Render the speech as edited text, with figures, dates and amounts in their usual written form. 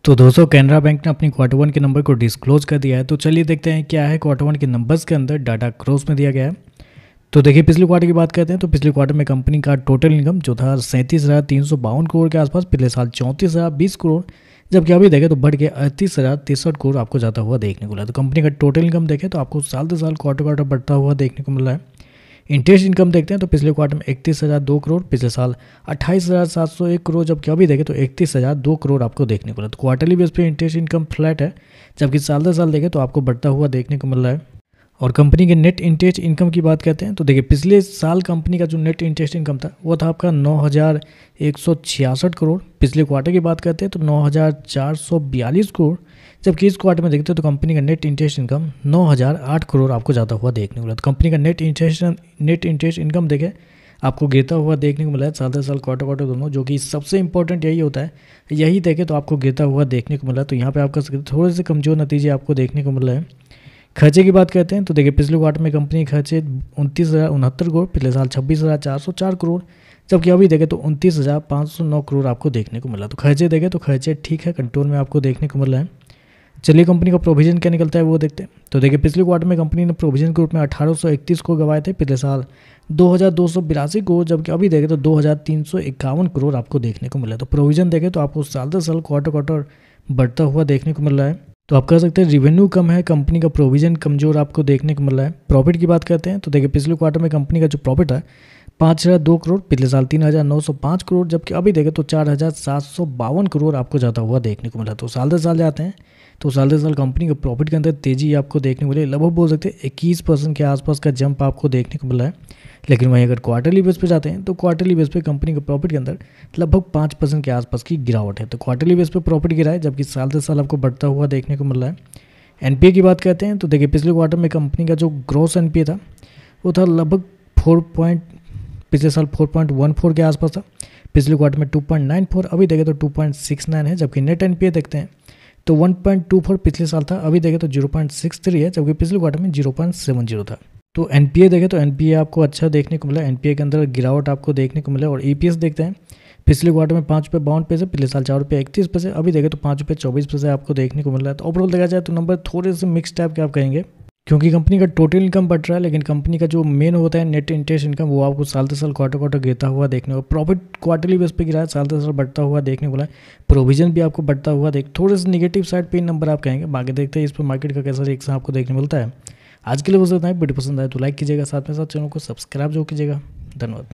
तो दोस्तों कैनरा बैंक ने अपनी क्वार्टर वन के नंबर को डिस्क्लोज कर दिया है। तो चलिए देखते हैं क्या है क्वार्टर वन के नंबर्स के अंदर डाटा क्रॉस में दिया गया है। तो देखिए पिछले क्वार्टर की बात करते हैं तो पिछले क्वार्टर में कंपनी का टोटल इनकम जो था 37,352 करोड़ के आसपास, पिछले साल 34,020 करोड़, जबकि अभी देखें तो बढ़ के 38,063 करोड़ आपको जाता हुआ देखने को मिला। तो कंपनी का टोटल इनकम देखें तो आपको साल दर साल क्वार्टर क्वार्टर बढ़ता हुआ देखने को मिल रहा है। इंटरेस्ट इनकम देखते हैं तो पिछले क्वार्टर में 31,002 करोड़, पिछले साल 28,701 करोड़, जबकि अभी देखें तो 31,002 करोड़ आपको देखने को मिला। तो क्वार्टरली बेस पे इंटरेस्ट इनकम फ्लैट है, जबकि साल दर साल देखें तो आपको बढ़ता हुआ देखने को मिल रहा है। और कंपनी के नेट इंटरेस्ट इनकम की बात करते हैं तो देखिए पिछले साल कंपनी का जो नेट इंटरेस्ट इनकम था वो था आपका 9,166 करोड़। पिछले क्वार्टर की बात करते हैं तो 9,442 करोड़, जबकि इस क्वार्टर में देखते हैं तो कंपनी का नेट इंटरेस्ट इनकम 9,008 करोड़ आपको जाता हुआ देखने को मिला। तो कंपनी का नेट इंटरेस्ट इनकम देखें आपको गिरता हुआ देखने को मिला है साल दर साल क्वार्टर क्वार्टर दोनों, जो कि सबसे इंपॉर्टेंट यही होता है। यही देखें तो आपको गिरता हुआ देखने को मिला। तो यहाँ पे आपका थोड़े से कमज़ोर नतीजे आपको देखने को मिल रहे हैं। खर्चे की बात करते हैं तो देखिए पिछले क्वार्टर में कंपनी खर्चे 29,069 करोड़, पिछले साल 26,404 करोड़, जबकि अभी देखें तो 29,509 करोड़ आपको देखने को मिला। तो खर्चे देखें तो खर्चे ठीक है, कंट्रोल में आपको देखने को मिल रहा है। चलिए कंपनी का प्रोविजन क्या निकलता है वो देखते हैं। तो देखिए पिछले क्वार्टर में कंपनी ने प्रोविजन के रूप में 1,831 करोड़ गवाए थे, पिछले साल 2,282 करोड़, जबकि अभी देखें तो 2,351 करोड़ आपको देखने को मिला। तो प्रोविजन देखें तो आपको साल दर साल क्वार्टर क्वार्टर बढ़ता हुआ देखने को मिल रहा है। तो आप कह सकते हैं रेवेन्यू कम है, कंपनी का प्रोविजन कमजोर आपको देखने को मिल रहा है। प्रॉफिट की बात करते हैं तो देखिए पिछले क्वार्टर में कंपनी का जो प्रॉफिट है 5,002 करोड़, पिछले साल 3,905 करोड़, जबकि अभी देखें तो 4,752 करोड़ आपको जाता हुआ देखने को मिला। तो साल दर साल जाते हैं तो साल दर साल कंपनी के प्रॉफिट के अंदर तेजी आपको देखने को मिले, लगभग बोल सकते हैं 21% के आसपास का जंप आपको देखने को मिला है। लेकिन वहीं अगर क्वार्टरली बेस पे जाते हैं तो क्वार्टरली बेस पे कंपनी के प्रॉफिट के अंदर लगभग 5% के आसपास की गिरावट है। तो क्वार्टरली बेस पे प्रॉफिट गिरा है, जबकि साल दर साल आपको बढ़ता हुआ देखने को मिल रहा है। एनपीए की बात करते हैं तो देखिए पिछले क्वार्टर में कंपनी का जो ग्रॉस एनपीए था वो था लगभग पिछले साल 4.14 के आसपास था, पिछले क्वार्टर में 2.94, अभी देखें तो 2.69 है। जबकि नेट एनपीए देखते हैं तो 1.24 पिछले साल था, अभी देखें तो 0.63 है, जबकि पिछले क्वार्टर में 0.70 था। तो एनपीए देखें तो एनपीए आपको अच्छा देखने को मिला, एनपीए के अंदर गिरावट आपको देखने को मिला। और ईपीएस देखते हैं पिछले क्वार्टर में 5 रुपये 52 पैसे, पिछले साल 4 रुपये 31 पैसे, अभी देखें तो 5 रुपये 24 पैसे आपको देखने को मिल रहा है। तो ओवरऑल देखा जाए तो नंबर थोड़े से मिक्स टाइप के आप कहेंगे, क्योंकि कंपनी का टोटल इनकम बढ़ रहा है, लेकिन कंपनी का जो मेन होता है नेट इंटरेस्ट इनकम वो आपको साल दर साल क्वार्टर क्वार्टर गिरता हुआ देखने को। प्रॉफिट क्वार्टरली बेस पे गिरा है, साल दर साल बढ़ता हुआ देखने को मिला है। प्रोविजन भी आपको बढ़ता हुआ थोड़े से निगेटिव साइड पे नंबर आप कहेंगे। बाकी देखते हैं इस पर मार्केट का कैसा रिएक्शन आपको देखने मिलता है। आज के लिए बस इतना ही। वीडियो पसंद आए तो लाइक कीजिएगा, साथ में साथ चैनल को सब्सक्राइब जो कीजिएगा। धन्यवाद।